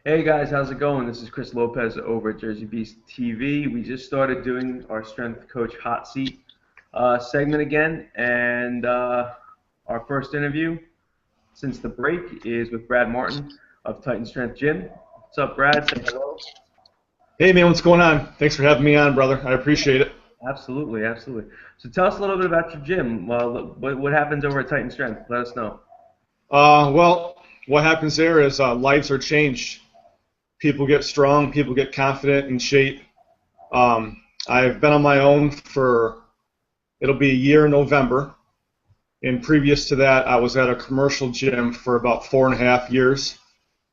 Hey guys, how's it going? This is Chris Lopez over at Jersey Beast TV. We just started doing our Strength Coach Hot Seat segment again, and our first interview since the break is with Brad Martin of Titan Strength Gym. What's up, Brad? Say hello. Hey man, what's going on? Thanks for having me on, brother. I appreciate it. Absolutely, absolutely. So tell us a little bit about your gym. What happens over at Titan Strength? Let us know. Well, what happens there is lives are changed. People get strong, people get confident in shape. I've been on my own for, it'll be a year in November. And previous to that, I was at a commercial gym for about 4.5 years,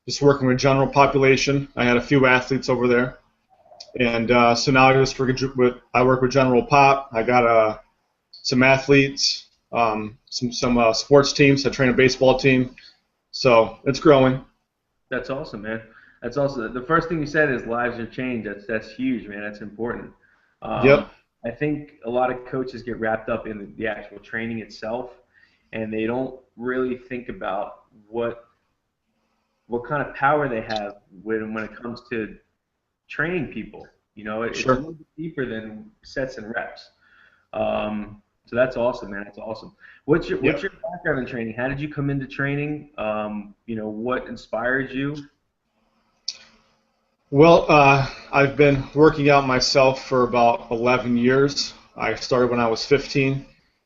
just working with general population. I had a few athletes over there. And so now I work with general pop. I got some athletes, some sports teams. I train a baseball team, so it's growing. That's awesome, man. That's awesome. The first thing you said is lives are changed. That's huge, man. That's important. Um, Yep, I think a lot of coaches get wrapped up in the actual training itself, and they don't really think about what kind of power they have when it comes to training people. It's a sure. little bit deeper than sets and reps. So that's awesome, man. That's awesome. What's Yep. your background in training? How did you come into training? What inspired you? Well, I've been working out myself for about 11 years. I started when I was 15.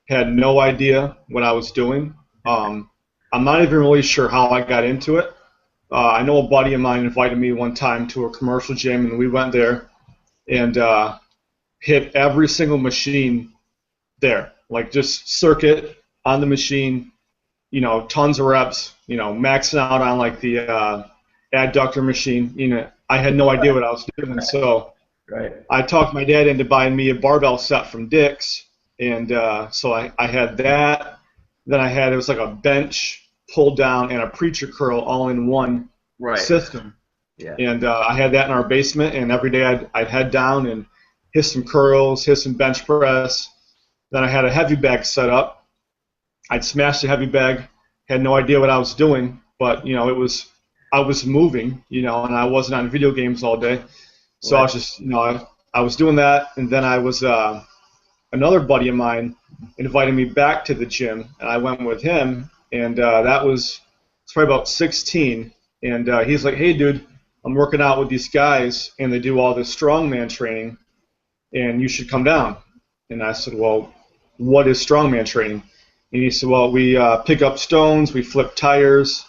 Had no idea what I was doing. Um, I'm not even really sure how I got into it. I know a buddy of mine invited me one time to a commercial gym, and we went there and hit every single machine there, like just circuit on the machine, tons of reps, maxing out on like the adductor machine. I had no idea what I was doing, so Right. I talked my dad into buying me a barbell set from Dick's, and so I had that. Then it was like a bench, pull down, and a preacher curl all in one Right. system. Yeah. And I had that in our basement, and every day I'd head down and hit some curls, hit some bench press. Then I had a heavy bag set up. I'd smash the heavy bag, had no idea what I was doing, but I was moving, and I wasn't on video games all day. So I Right. was just, I was doing that, and then I was another buddy of mine invited me back to the gym, and I went with him, and that was it's probably about 16, and he's like, "Hey, dude, I'm working out with these guys, and they do all this strongman training, and you should come down." And I said, "Well, what is strongman training?" And he said, "Well, we pick up stones, we flip tires,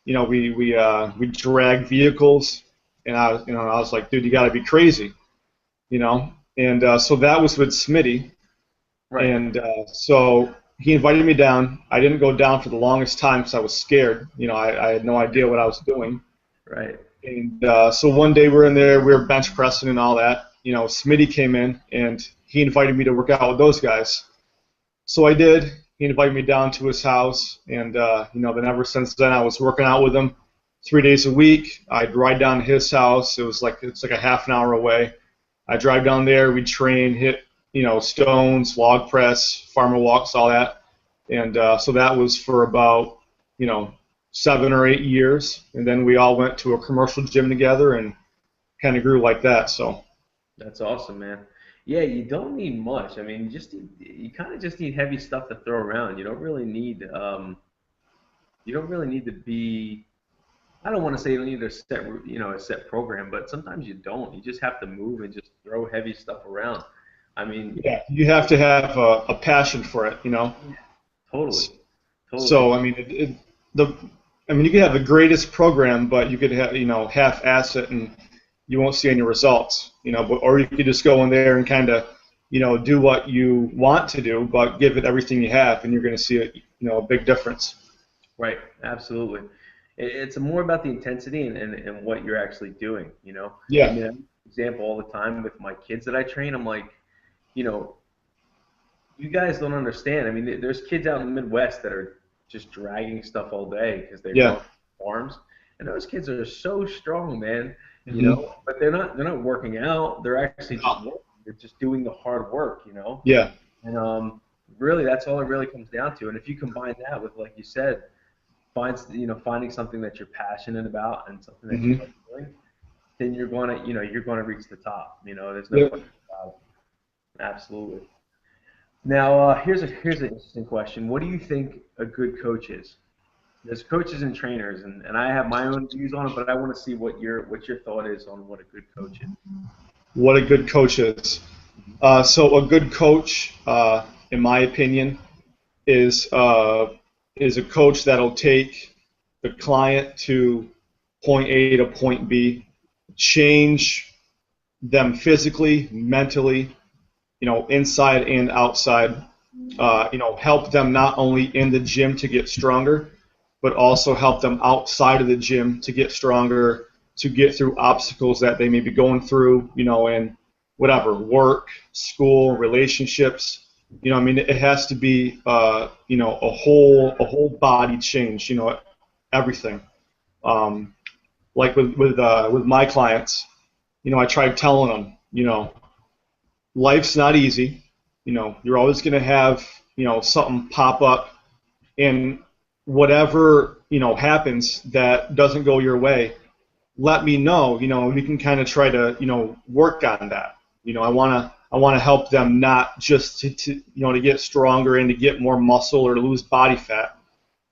we drag vehicles." And I was like, "Dude, you got to be crazy," you know. And so that was with Smitty, Right. and so he invited me down. I didn't go down for the longest time because I was scared. I had no idea what I was doing. Right. And so one day we're in there, we were bench pressing and all that. Smitty came in and he invited me to work out with those guys. So I did. He invited me down to his house, and then ever since then I was working out with him 3 days a week. I'd ride down to his house. It's like a half an hour away. I drive down there. We train, hit stones, log press, farmer walks, all that, and so that was for about you know 7 or 8 years, and then we all went to a commercial gym together and kind of grew like that. So That's awesome, man. Yeah, you don't need much. I mean, you kind of just need heavy stuff to throw around. You don't really need to be. I don't want to say you don't need a set program, but sometimes you don't. You just have to move and just throw heavy stuff around. I mean, yeah, you have to have a passion for it. yeah, totally, totally. So I mean, the I mean, you could have the greatest program, but you could have half-ass it and you won't see any results. Or you could just go in there and kind of do what you want to do, but give it everything you have, and you're going to see a big difference. Right, absolutely. It's more about the intensity and what you're actually doing. I Yeah. mean, I use an example all the time with my kids that I train. I'm like, you know, you guys don't understand. I mean, there's kids out in the Midwest that are just dragging stuff all day because they grow Yeah. up on farms, and those kids are so strong, man. Hmm. But they're not working out. They're actually just working. They're just doing the hard work. Yeah. And really, that's all it really comes down to. And if you combine that with, like you said, finding something that you're passionate about and something that you Hmm. like doing, then you're gonna, you're gonna reach the top. There's no Yeah. question about it. Absolutely. Now, here's an interesting question. What do you think a good coach is? There's coaches and trainers, and I have my own views on it, but I want to see what your thought is on what a good coach is. What a good coach is. So a good coach, in my opinion, is is a coach that'll take the client to point A to point B, change them physically, mentally, inside and outside. Help them not only in the gym to get stronger, but also help them outside of the gym to get stronger, to get through obstacles that they may be going through, in whatever, work, school, relationships. I mean, it has to be, a whole body change, everything. Like with my clients, I tried telling them, life's not easy. You're always going to have, something pop up, and whatever, happens that doesn't go your way, let me know. We can kind of try to, work on that. I want to help them not just to get stronger and to get more muscle or to lose body fat.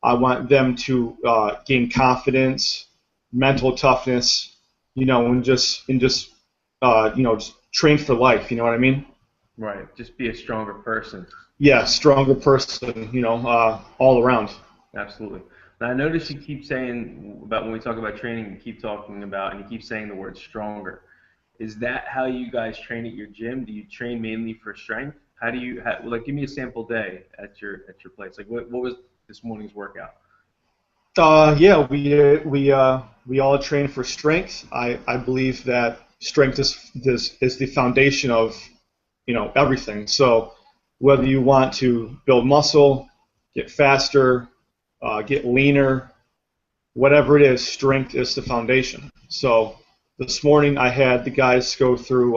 I want them to gain confidence, mental toughness, and just train for life. You know what I mean? Right. Just be a stronger person. Yeah, stronger person. All around. Absolutely. Now, I notice you keep saying about when we talk about training, you keep talking about and you keep saying the word stronger. Is that how you guys train at your gym? Do you train mainly for strength? How do you like? Give me a sample day at your place. Like, what was this morning's workout? Yeah, we all train for strength. I believe that strength is the foundation of everything. So whether you want to build muscle, get faster, get leaner, whatever it is, strength is the foundation. So this morning I had the guys go through.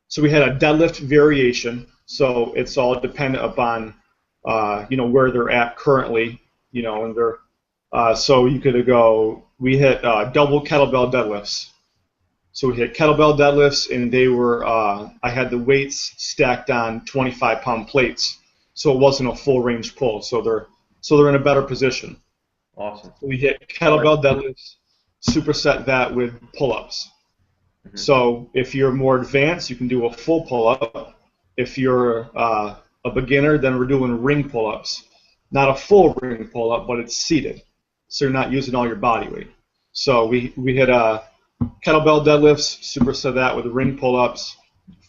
So we had a deadlift variation. So it's all dependent upon where they're at currently. And they're so you could go. We hit double kettlebell deadlifts. So we hit kettlebell deadlifts, and they were. I had the weights stacked on 25-pound plates, so it wasn't a full range pull. So they're in a better position. Awesome. So we hit kettlebell deadlifts, superset that with pull-ups. Mm-hmm. So if you're more advanced, you can do a full pull-up. If you're a beginner, then we're doing ring pull-ups. Not a full ring pull-up, but it's seated, so you're not using all your body weight. So we hit kettlebell deadlifts, superset that with ring pull-ups,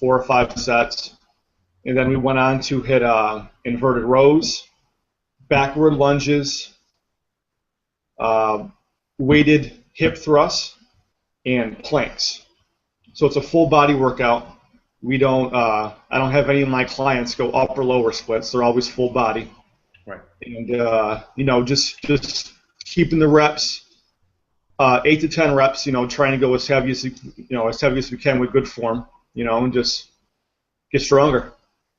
4 or 5 sets, and then we went on to hit inverted rows, backward lunges, weighted hip thrusts, and planks. So it's a full body workout. We don't. I don't have any of my clients go upper or lower splits. They're always full body. Right. And just keeping the reps, 8 to 10 reps. Trying to go as heavy as we can with good form. And just get stronger.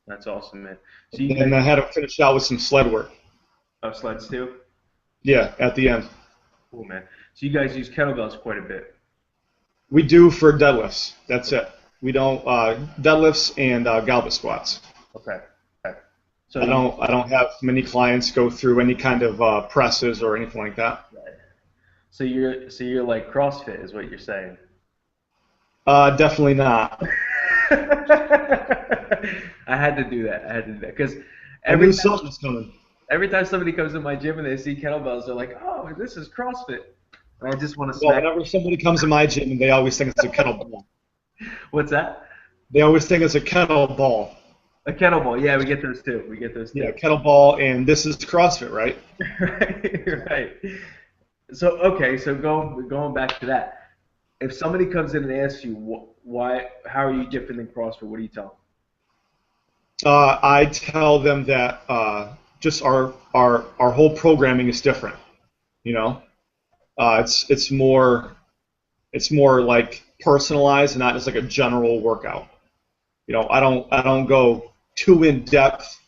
That's awesome, man. So and I had to finish out with some sled work. Oh, sleds too? Yeah, at the end. Cool, man. So you guys use kettlebells quite a bit. We do for deadlifts. That's it. We don't deadlifts and goblet squats. Okay. So I don't have many clients go through any kind of presses or anything like that. Right. So you're like CrossFit, is what you're saying? Definitely not. I had to do that because every time somebody comes to my gym and they see kettlebells, they're like, "Oh, this is CrossFit," and I just want to smack. Whenever somebody comes to my gym, they always think it's a kettlebell. What's that? They always think it's a kettlebell. A kettlebell, yeah, we get those too. Yeah, kettlebell, and this is CrossFit, right? Right. So going back to that, if somebody comes in and asks you how are you different than CrossFit, what do you tell them? I tell them that just our whole programming is different. It's more like personalized and not just like a general workout. I don't go too in depth,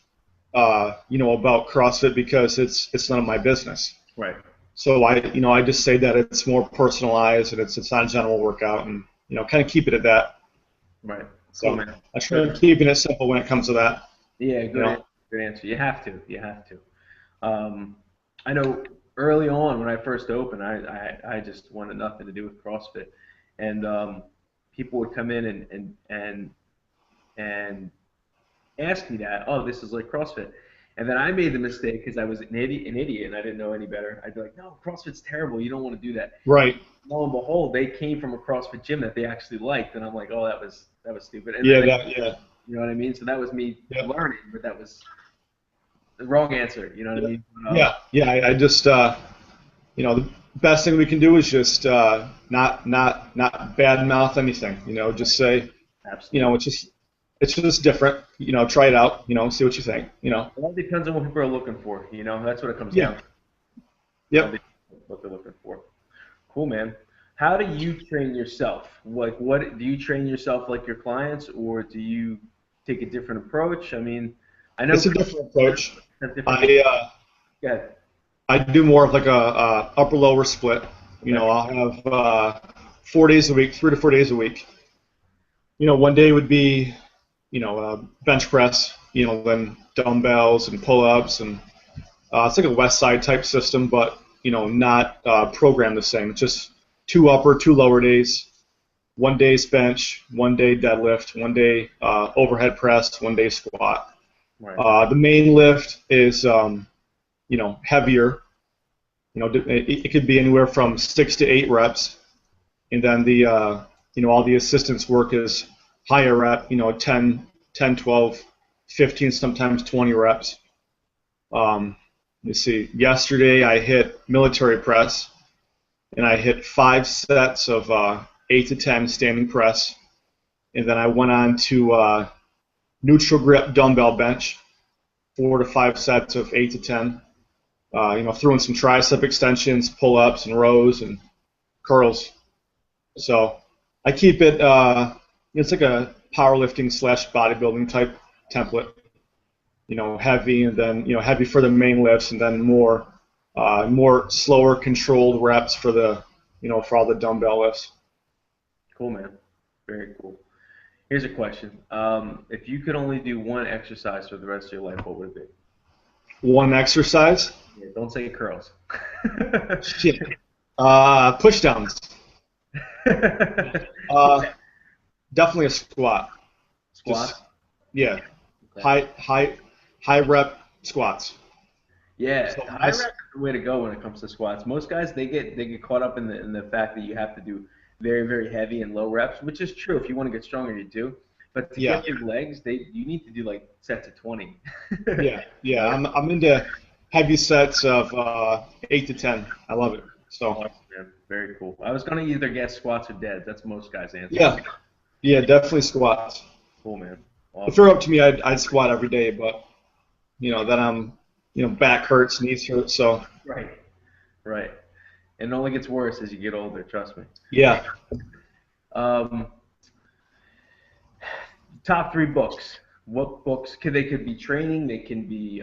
about CrossFit because it's none of my business. Right. So I just say that it's more personalized and it's not a general workout, and kind of keep it at that. Right. Cool, So man. I try to keeping it simple when it comes to that. Yeah, You know. good answer. You have to. You have to. Um, I know early on when I first opened, I just wanted nothing to do with CrossFit, and people would come in and ask me that, oh, this is like CrossFit, and then I made the mistake because I was an idiot and I didn't know any better. I'd be like, no, CrossFit's terrible. You don't want to do that. Right. Lo and behold, they came from a CrossFit gym that they actually liked, and I'm like, oh, that was stupid. And then Yeah. they, Yeah. you know what I mean? So that was me Yep. learning, but that was the wrong answer. You know what I Yep. mean? Yeah. I just the best thing we can do is just not bad mouth anything. Just say Absolutely. it's just different. Try it out. See what you think. It all depends on what people are looking for. That's what it comes down Yeah. to. All Yep. depends on what they're looking for. Cool, man. How do you train yourself? Like, what do you train yourself like your clients, or do you take a different approach? I mean, I know It's a Chris different approach. has different. I Yeah. I do more of like a upper lower split. Okay. I'll have 4 days a week, 3 to 4 days a week. One day would be bench press. Then dumbbells and pull-ups, and it's like a West Side type system, but not programmed the same. It's just 2 upper, 2 lower days. 1 day's bench, 1 day deadlift, 1 day overhead press, 1 day squat. Right. The main lift is heavier. It could be anywhere from 6 to 8 reps, and then the all the assistance work is higher rep. 10, 12, 15, sometimes 20 reps. Let me see. Yesterday I hit military press, and I hit 5 sets of 8 to 10 standing press, and then I went on to neutral grip dumbbell bench, 4 to 5 sets of 8 to 10. Threw in some tricep extensions, pull-ups, and rows and curls. So I keep it. It's like a powerlifting / bodybuilding type template. Heavy, and then heavy for the main lifts, and then more slower, controlled reps for the for all the dumbbell lifts. Cool, man. Very cool. Here's a question. If you could only do one exercise for the rest of your life, what would it be? One exercise. Yeah, don't say curls. Shit. Push downs. Definitely a squat. Squats? Just yeah. Okay. High rep squats. Yeah, So high rep is the way to go when it comes to squats. Most guys they get caught up in the fact that you have to do very very heavy and low reps, which is true. If you want to get stronger, you do. But to Yeah. get your legs, you need to do like sets of 20. Yeah. Right? I'm into heavy sets of 8 to 10. I love it. So Awesome, man. Very cool. I was gonna either guess squats or deads. That's most guys' answer. yeah, yeah, definitely squats. Cool, man. If Awesome. they're up to me, I'd squat every day, but then I'm back hurts, knees hurt. So Right. Right. And it only gets worse as you get older. Trust me. yeah. Um, top three books. What books they could be training, they can be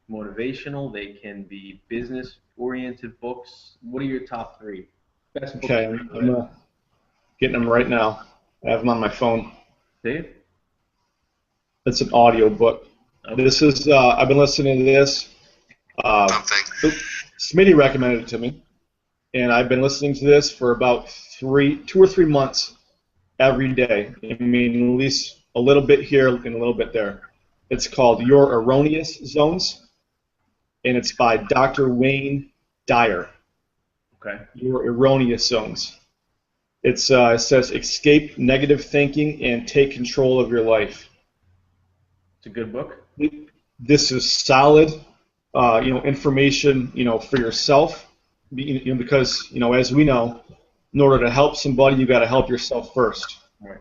motivational, they can be business oriented books. What are your top three best books Okay, you've I'm, ever I'm read? getting them right now. I have them on my phone. Dave? It's an audio book. Okay. This is I've been listening to this. Uh, Smitty recommended it to me, and I've been listening to this for about 2 or 3 months every day. I mean, at least a little bit here and a little bit there. It's called Your Erroneous Zones, and it's by Dr. Wayne Dyer. Okay. Your Erroneous Zones. It says escape negative thinking and take control of your life. It's a good book. This is solid, information, for yourself, because as we know, in order to help somebody, you got to help yourself first. Right.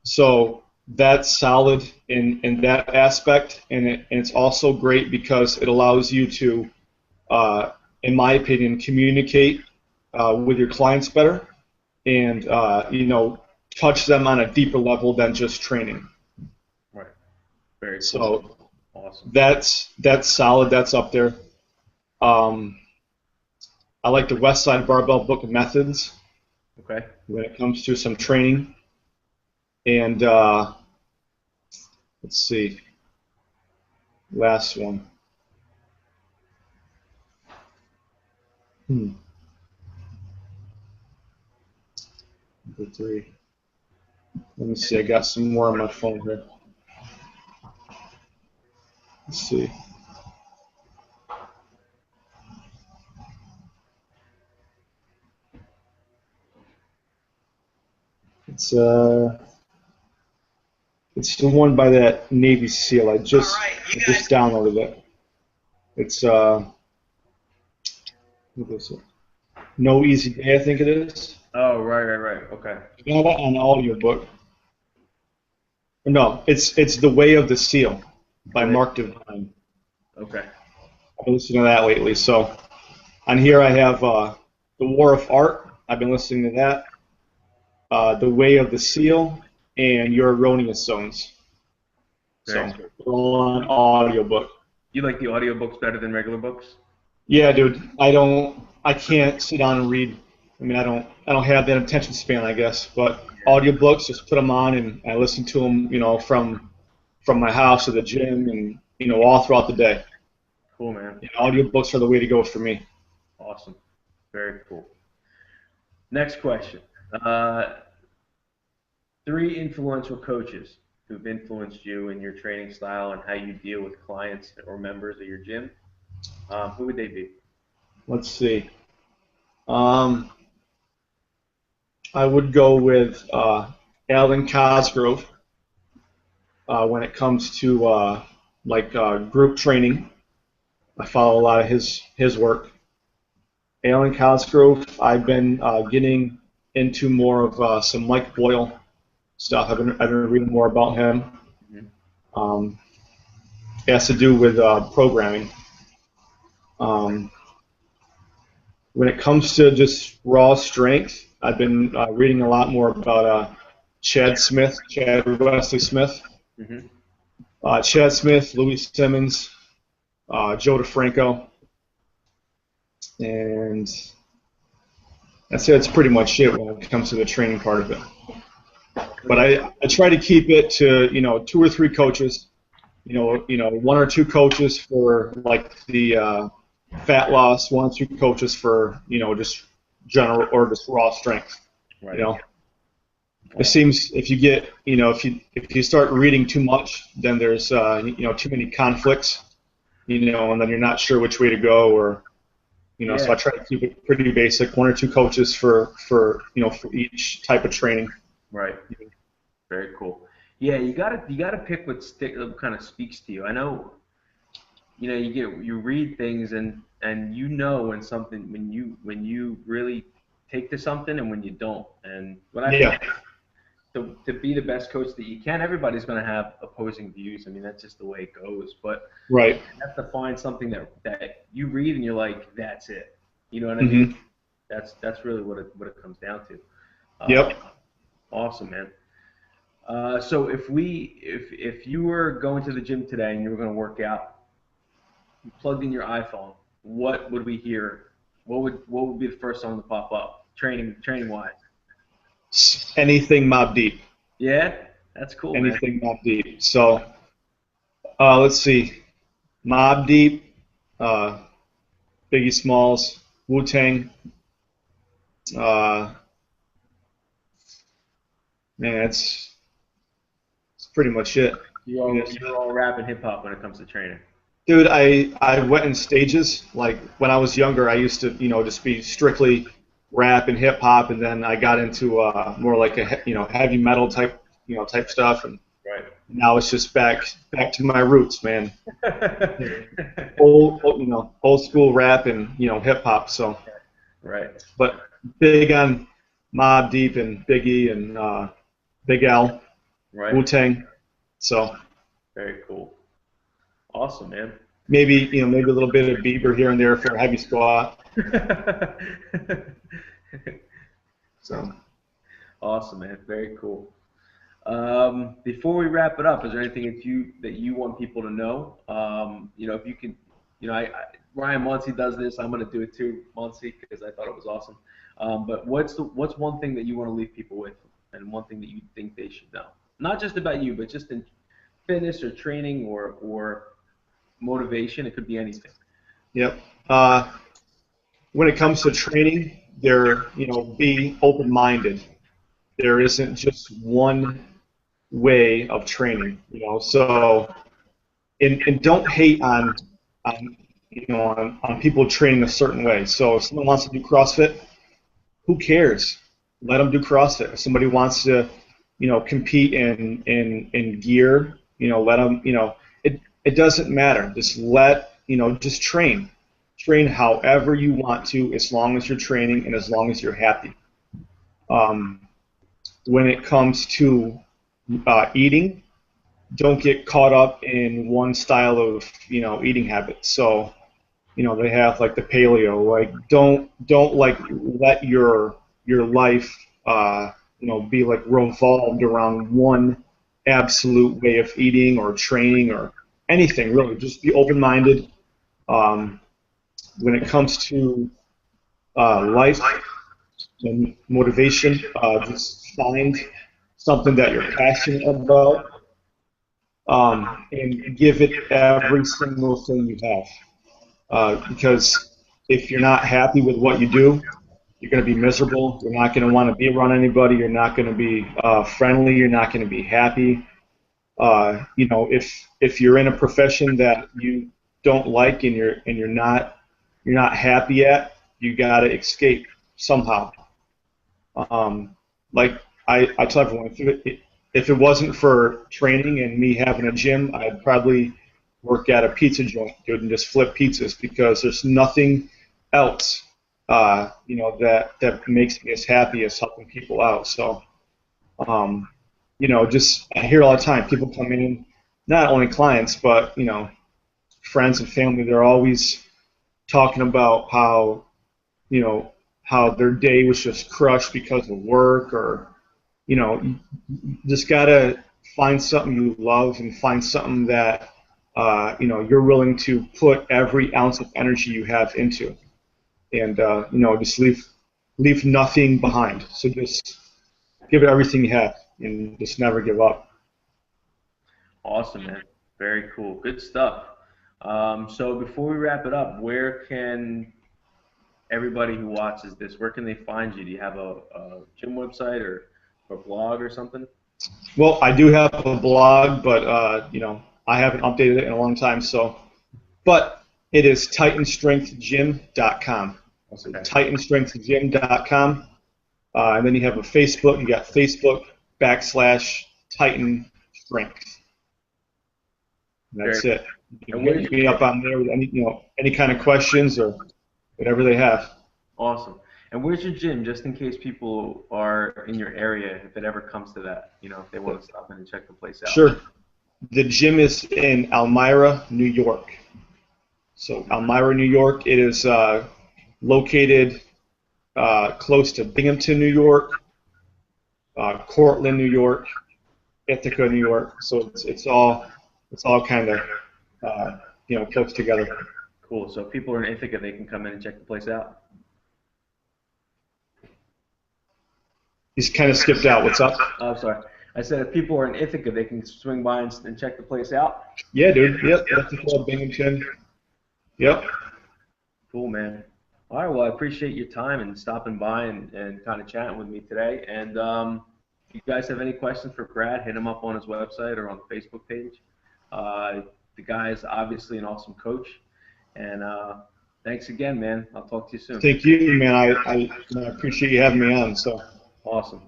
So that's solid in that aspect, and it's also great because it allows you to, in my opinion, communicate with your clients better, and touch them on a deeper level than just training. Right. Very cool. So Awesome. that's solid. That's up there. I like the West Side Barbell Book of Methods Okay. when it comes to some training. And let's see, last one. Number 3. Let me see. I got some more on my phone here. Let's see. It's the one by that Navy SEAL. I just downloaded it. It's what is it? No Easy Day, I think it is. Oh, right. Okay. I got it on audiobook. No, it's The Way of the SEAL by Mark Divine. Okay. I've been listening to that lately. So on here I have The War of Art. I've been listening to that. The Way of the SEAL and Your Erroneous Zones. Very So good. they're all on audiobook. You like the audiobooks better than regular books? Yeah, dude. I can't sit down and read. I mean, I don't have that attention span, I guess. But audiobooks, just put them on and I listen to them, from my house to the gym and all throughout the day. Cool, man. Audiobooks are the way to go for me. Awesome. Very cool. Next question. 3 influential coaches who've influenced you in your training style and how you deal with clients or members of your gym. Who would they be? Let's see. I would go with Alan Cosgrove when it comes to group training. I follow a lot of his work. Alan Cosgrove, I've been getting into more of some Mike Boyle stuff. I've been reading more about him. It has to do with programming. When it comes to just raw strength, I've been reading a lot more about Chad Wesley Smith. Chad Smith, Louis Simmons, Joe DeFranco, and that's pretty much it when it comes to the training part of it. But I try to keep it to 2 or 3 coaches, 1 or 2 coaches for like the fat loss, 1 or 2 coaches for just general or just raw strength. Right. It seems if you get if you start reading too much, then there's too many conflicts, and then you're not sure which way to go or. So I try to keep it pretty basic, 1 or 2 coaches for each type of training. Right. Very cool. Yeah, you gotta pick what kind of speaks to you. I know. You read things and when you really take to something and when you don't. And what I think to be the best coach that you can, everybody's going to have opposing views. I mean, that's just the way it goes. But right. You have to find something that you read and you're like, that's it. You know what I mean? That's really what it comes down to. Yep. Awesome, man. So if you were going to the gym today and you were going to work out, you plugged in your iPhone, what would we hear? What would be the first song to pop up? Training wise. Anything Mobb Deep. Yeah, that's cool. Anything Mobb Deep. So let's see, Mobb Deep, Biggie Smalls, Wu-Tang. Man, it's pretty much it. You're all rap and hip hop when it comes to training. Dude, I went in stages. Like when I was younger, I used to just be strictly rap and hip hop, and then I got into more like a heavy metal type stuff, and now it's just back to my roots, man. old school rap and hip hop. So but big on Mobb Deep and Biggie and Big L, Wu-Tang. So very cool. Awesome, man. Maybe a little bit of Bieber here and there for a heavy squat. So awesome, man. Very cool. Before we wrap it up, is there anything that you want people to know? If you can, Ryan Muncie does this, I'm going to do it too, Muncie, because I thought it was awesome. But what's one thing that you want to leave people with, and one thing that you think they should know? Not just about you, but just in fitness or training or motivation. It could be anything. Yep. When it comes to training, be open-minded. There isn't just one way of training, So, and don't hate on people training a certain way. So if someone wants to do CrossFit, who cares? Let them do CrossFit. If somebody wants to, compete in gear, let them, it doesn't matter. Just train. Train however you want to, as long as you're training and as long as you're happy. When it comes to eating, don't get caught up in one style of eating habits. So they have like the paleo. Like don't like let your life be like revolved around one absolute way of eating or training or anything really. Just be open-minded. When it comes to life and motivation, just find something that you're passionate about, and give it every single thing you have. Because if you're not happy with what you do, you're going to be miserable. You're not going to want to be around anybody. You're not going to be friendly. You're not going to be happy. If you're in a profession that you don't like and you're not happy at, you got to escape somehow. Like I tell everyone, if it wasn't for training and me having a gym, I'd probably work at a pizza joint, dude, and just flip pizzas because there's nothing else, that makes me as happy as helping people out. So, just I hear all the time people come in, not only clients but friends and family. They're always talking about how their day was just crushed because of work, or you just gotta find something you love and find something that you're willing to put every ounce of energy you have into, and just leave nothing behind. So just give it everything you have and just never give up. Awesome, man. Very cool. Good stuff. So before we wrap it up, where can everybody who watches this, where can they find you? Do you have a gym website or a blog or something? Well, I do have a blog, but I haven't updated it in a long time. But it is titanstrengthgym.com. So Okay. titanstrengthgym.com, and then you have a Facebook. You got Facebook.com/Titan Strength. And that's it. You can hit me up on there with any kind of questions or whatever they have. Awesome. And where's your gym, just in case people are in your area, if it ever comes to that, if they want to stop in and check the place out? Sure. The gym is in Elmira, New York. So Elmira, New York, it is located close to Binghamton, New York, Cortland, New York, Ithaca, New York. So it's all kind of close together. Cool. So if people are in Ithaca, they can come in and check the place out. He's kind of skipped out. What's up? Oh, I'm sorry. I said if people are in Ithaca, they can swing by and check the place out. Yeah, dude. Yep. Ithaca, Binghamton. Yep. Cool, man. All right. Well, I appreciate your time and stopping by and kind of chatting with me today. And if you guys have any questions for Brad, hit him up on his website or on the Facebook page. The guy is obviously an awesome coach. And thanks again, man. I'll talk to you soon. Thank you, man. I appreciate you having me on. So awesome.